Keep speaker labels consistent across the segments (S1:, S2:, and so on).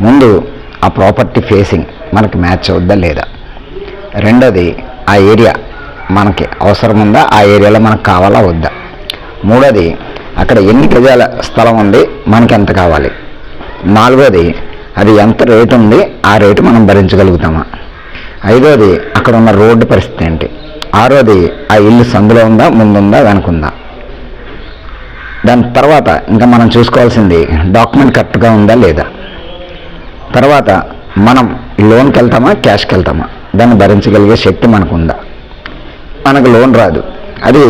S1: ముందు ఆ property facing మనకి మ్యాచ్ అవుద్దా లేదా, రెండోది ఆ ఏరియా మనకి అవసరం ఉందా, ఆ ఏరియాలో మనకు కావాలా వద్దా, మూడోది అక్కడ ఎన్ని గజాల స్థలం ఉంది, మనకి ఎంత కావాలి, నాలుగోది అది ఎంత రేటు ఉంది, ఆ రేటు మనం భరించగలుగుతామా, ఐదోది అక్కడ ఉన్న రోడ్డు పరిస్థితి ఏంటి, ఆరోది ఆ ఇల్లు సందులో ఉందా, ముందుందా, వెనకుందా. దాని తర్వాత ఇంకా మనం చూసుకోవాల్సింది డాక్యుమెంట్ కరెక్ట్గా ఉందా లేదా, తర్వాత మనం లోన్కి వెళ్తామా క్యాష్కి వెళ్తామా, దాన్ని భరించగలిగే శక్తి మనకు ఉందా. మనకు లోన్ రాదు, అది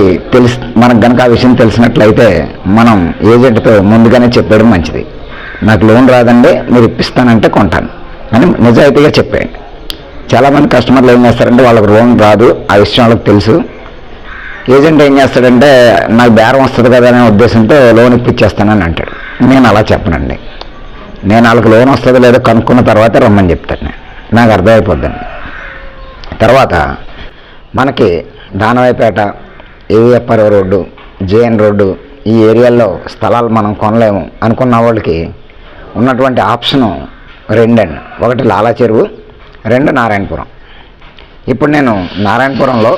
S1: మనకు కనుక ఆ విషయం తెలిసినట్లయితే మనం ఏజెంట్తో ముందుగానే చెప్పడం మంచిది. నాకు లోన్ రాదండి, మీరు ఇప్పిస్తానంటే కొంటాను అని నిజాయితీగా చెప్పేయండి. చాలామంది కస్టమర్లు ఏం చేస్తారంటే వాళ్ళకి లోన్ రాదు, ఆ విషయం వాళ్ళకి తెలుసు. ఏజెంట్ ఏం చేస్తాడంటే నాకు బేరం వస్తుంది కదా అనే ఉద్దేశంతో లోన్ ఇప్పించేస్తానని అంటాడు. నేను అలా చెప్పనండి. నేను వాళ్ళకి లోన్ వస్తుందో లేదో కనుక్కున్న తర్వాత రమ్మని చెప్తాను. నాకు అర్థమైపోద్దండి. తర్వాత మనకి దానవాయిపేట, ఏవిఎఫ్ఆర్ రోడ్డు, జేఎన్ రోడ్డు, ఈ ఏరియాల్లో స్థలాలు మనం కొనలేము అనుకున్న వాళ్ళకి ఉన్నటువంటి ఆప్షను రెండండి. ఒకటి లాలా చెరువు, రెండు నారాయణపురం. ఇప్పుడు నేను నారాయణపురంలో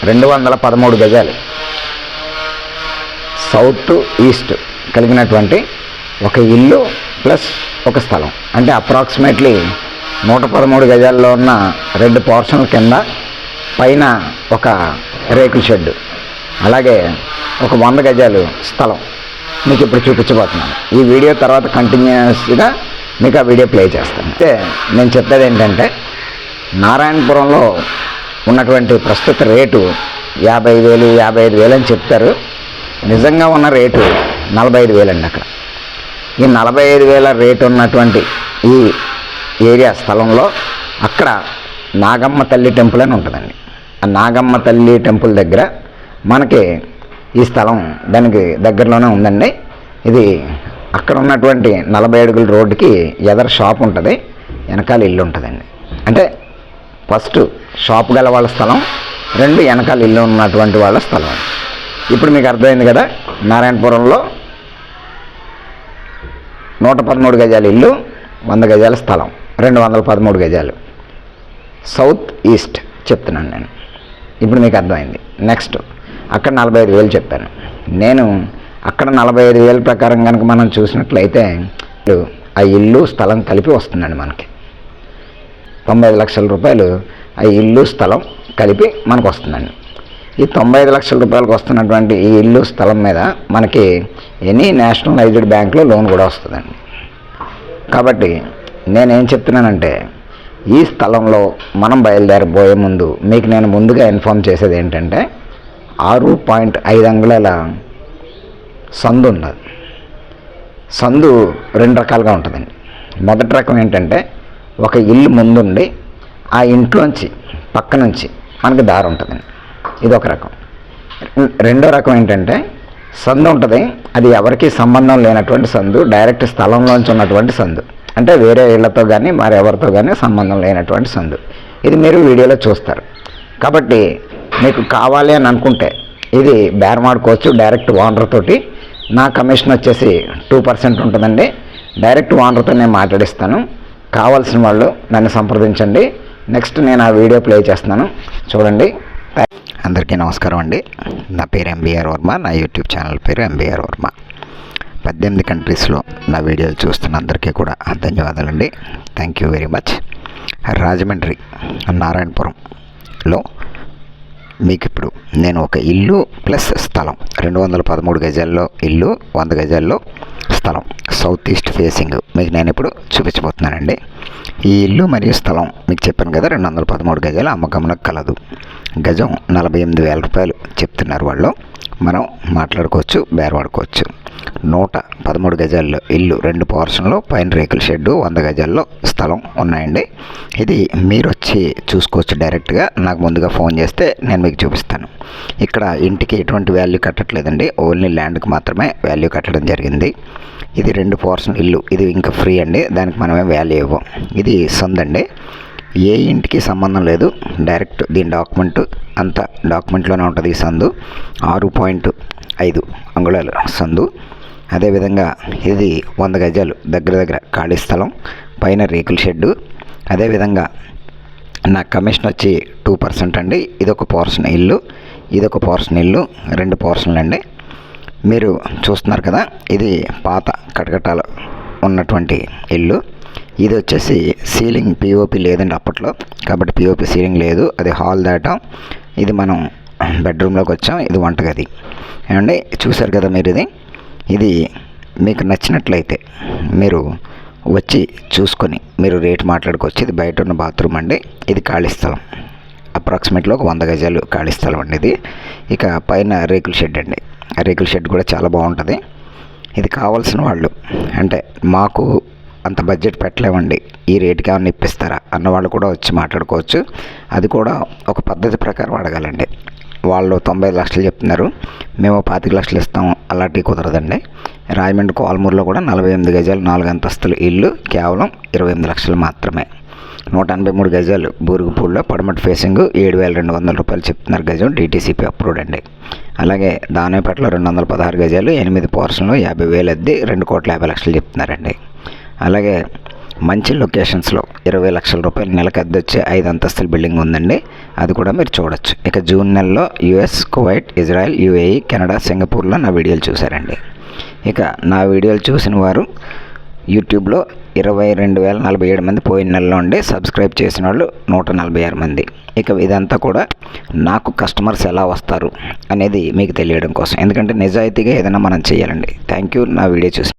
S1: 213 గజాలు సౌత్ ఈస్ట్ కలిగినటువంటి ఒక ఇల్లు ప్లస్ ఒక స్థలం, అంటే అప్రాక్సిమేట్లీ 113 గజాల్లో ఉన్న 2 పోర్షన్ల కింద పైన ఒక రేకుల షెడ్డు, అలాగే ఒక 100 గజాలు స్థలం మీకు ఇప్పుడు చూపించబోతున్నాను. ఈ వీడియో తర్వాత కంటిన్యూస్గా మీకు ఆ వీడియో ప్లే చేస్తాను. అయితే నేను చెప్పేది ఏంటంటే నారాయణపురంలో ఉన్నటువంటి ప్రస్తుత రేటు 50,000 55,000 అని చెప్తారు. నిజంగా ఉన్న రేటు 45,000 అండి. అక్కడ ఈ 45,000 రేటు ఉన్నటువంటి ఈ ఏరియా స్థలంలో అక్కడ నాగమ్మ తల్లి టెంపుల్ అని ఉంటుందండి. ఆ నాగమ్మ తల్లి టెంపుల్ దగ్గర మనకి ఈ స్థలం దానికి దగ్గరలోనే ఉందండి. ఇది అక్కడ ఉన్నటువంటి 40 అడుగుల రోడ్డుకి ఎదర షాప్ ఉంటుంది, వెనకాల ఇల్లు ఉంటుందండి. అంటే ఫస్ట్ షాప్ గల వాళ్ళ స్థలం, 2 వెనకాల ఇల్లు ఉన్నటువంటి వాళ్ళ స్థలం. ఇప్పుడు మీకు అర్థమైంది కదా, నారాయణపురంలో 113 గజాల ఇల్లు, 100 గజాల స్థలం, 213 గజాలు సౌత్ ఈస్ట్ చెప్తున్నాను నేను. ఇప్పుడు మీకు అర్థమైంది. నెక్స్ట్ అక్కడ 45,000 చెప్పాను నేను. అక్కడ 45,000 ప్రకారం కనుక మనం చూసినట్లయితే ఆ ఇల్లు స్థలం కలిపి వస్తుందండి మనకి 95 లక్షల రూపాయలు. ఆ ఇల్లు స్థలం కలిపి మనకు వస్తుందండి. ఈ 95 లక్షల రూపాయలకు వస్తున్నటువంటి ఈ ఇల్లు స్థలం మీద మనకి ఎనీ నేషనలైజ్డ్ బ్యాంక్లో లోన్ కూడా వస్తుందండి. కాబట్టి నేనేం చెప్తున్నానంటే ఈ స్థలంలో మనం బయలుదేరబోయే ముందు మీకు నేను ముందుగా ఇన్ఫామ్ చేసేది ఏంటంటే 6.5 అంగుళాల సందు ఉన్నది. సందు 2 రకాలుగా ఉంటుందండి. మొదటి రకం ఏంటంటే ఒక ఇల్లు ముందుండి ఆ ఇంట్లోంచి పక్క నుంచి మనకి దారి ఉంటుందండి, ఇది ఒక రకం. రెండో రకం ఏంటంటే సందు ఉంటుంది, అది ఎవరికి సంబంధం లేనటువంటి సందు, డైరెక్ట్ స్థలంలోంచి ఉన్నటువంటి సందు, అంటే వేరే ఇళ్లతో కానీ మరి ఎవరితో కానీ సంబంధం లేనటువంటి సందు. ఇది మీరు వీడియోలో చూస్తారు. కాబట్టి మీకు కావాలి అని అనుకుంటే ఇది బేరమాడుకోవచ్చు. డైరెక్ట్ ఓనర్ తోటి నా కమిషన్ వచ్చేసి 2% ఉంటుందండి. డైరెక్ట్ ఓనర్తో నేను మాట్లాడిస్తాను. కావాల్సిన వాళ్ళు నన్ను సంప్రదించండి. నెక్స్ట్ నేను ఆ వీడియో ప్లే చేస్తున్నాను, చూడండి. అందరికీ నమస్కారం అండి. నా పేరు ఎంబీఆర్ వర్మ, నా యూట్యూబ్ ఛానల్ పేరు ఎంబీఆర్ వర్మ. 18 కంట్రీస్లో నా వీడియోలు చూస్తున్న అందరికీ కూడా ధన్యవాదాలండి. Thank you very much. Rajahmundry నారాయణపురంలో మీకు ఇప్పుడు నేను ఒక ఇల్లు ప్లస్ స్థలం, 213 గజాల్లో ఇల్లు, 100 గజాల్లో స్థలం, సౌత్ ఈస్ట్ ఫేసింగ్ మీకు నేను ఇప్పుడు చూపించబోతున్నానండి. ఈ ఇల్లు మరియు స్థలం మీకు చెప్పాను కదా, 213 గజాలు అమ్మకంలో కలదు. గజం 48,000 రూపాయలు చెప్తున్నారు వాళ్ళు. మనం మాట్లాడుకోవచ్చు, బేరవాడుకోవచ్చు. 113 గజాల్లో ఇల్లు, 2 పోర్షన్లు, పైన రేకుల షెడ్డు, 100 గజాల్లో స్థలం ఉన్నాయండి. ఇది మీరు వచ్చి చూసుకోవచ్చు డైరెక్ట్గా. నాకు ముందుగా ఫోన్ చేస్తే నేను మీకు చూపిస్తాను. ఇక్కడ ఇంటికి ఎటువంటి వాల్యూ కట్టట్లేదండి, ఓన్లీ ల్యాండ్కి మాత్రమే వాల్యూ కట్టడం జరిగింది. ఇది 2 పోర్షన్ ఇల్లు, ఇది ఇంకా ఫ్రీ అండి, దానికి మనమే వాల్యూ ఇవ్వం. ఇది సొంతండి, ఏ ఇంటికి సంబంధం లేదు. డైరెక్ట్ దీని డాక్యుమెంట్ అంతా డాక్యుమెంట్లోనే ఉంటుంది. ఈ సందు 6.5 అంగుళాల సందు. అదేవిధంగా ఇది 100 గజాలు దగ్గర ఖాళీ స్థలం, పైన రేకుల షెడ్డు. అదేవిధంగా నా కమిషన్ వచ్చి 2% అండి. ఇదొక పోర్షన్ ఇల్లు, ఇదొక పోర్షన్ ఇల్లు, 2 పోర్షన్లు అండి. మీరు చూస్తున్నారు కదా, ఇది పాత కటకటాలు ఉన్నటువంటి ఇల్లు. ఇది వచ్చేసి సీలింగ్ పిఓపి లేదండి అప్పట్లో, కాబట్టి పిఓపి సీలింగ్ లేదు. అది హాల్ దాటాం, ఇది మనం బెడ్రూమ్లోకి వచ్చాం, ఇది వంటగది. ఏమండి చూశారు కదా మీరు, ఇది మీకు నచ్చినట్లయితే మీరు వచ్చి చూసుకొని మీరు రేటు మాట్లాడుకోవచ్చు. ఇది బయట ఉన్న బాత్రూమ్ అండి, ఇది ఖాళీ స్థలం, అప్రాక్సిమేట్గా ఒక 100 గజాలు ఖాళీ స్థలం అండి ఇది. ఇక పైన రేకుల షెడ్ అండి, ఆ రేకుల షెడ్ కూడా చాలా బాగుంటుంది. ఇది కావాల్సిన వాళ్ళు, అంటే మాకు అంత బడ్జెట్ పెట్టలేమండి, ఈ రేటుకి ఏమైనా ఇప్పిస్తారా అన్నవాళ్ళు కూడా వచ్చి మాట్లాడుకోవచ్చు. అది కూడా ఒక పద్ధతి ప్రకారం అడగాలండి. వాళ్ళు 95 లక్షలు చెప్తున్నారు, మేము 25 లక్షలు ఇస్తాం, అలాంటివి కుదరదండి. రాజమండ్రి కోలమూరులో కూడా 48 గజాలు 4 అంతస్తుల ఇల్లు కేవలం 28 లక్షలు మాత్రమే. 183 గజాలు బూరుగుపూడిలో పడమటి ఫేసింగ్ 7,200 రూపాయలు చెప్తున్నారు గజం, డిటీసీపీ అప్రూవ్డ్ అండి. అలాగే దానేపేటలో 216 గజాలు 8 పోర్షన్లు 50,000 అద్దె 2,50,00,000 చెప్తున్నారండి. అలాగే మంచి లొకేషన్స్లో 20 లక్షల రూపాయలు నెలకు అద్దె వచ్చే 5 అంతస్తుల బిల్డింగ్ ఉందండి, అది కూడా మీరు చూడొచ్చు. ఇక జూన్ నెలలో US, Kuwait, Israel, UAE, Canada, సింగపూర్లో నా వీడియోలు చూశారండి. ఇక నా వీడియోలు చూసిన వారు యూట్యూబ్లో 22,047 మంది పోయిన నెలలో ఉండి, సబ్స్క్రైబ్ చేసిన వాళ్ళు 146 మంది. ఇక ఇదంతా కూడా నాకు కస్టమర్స్ ఎలా వస్తారు అనేది మీకు తెలియడం కోసం, ఎందుకంటే నిజాయితీగా ఏదైనా మనం చేయాలండి. థ్యాంక్ యూ నా వీడియో చూసి.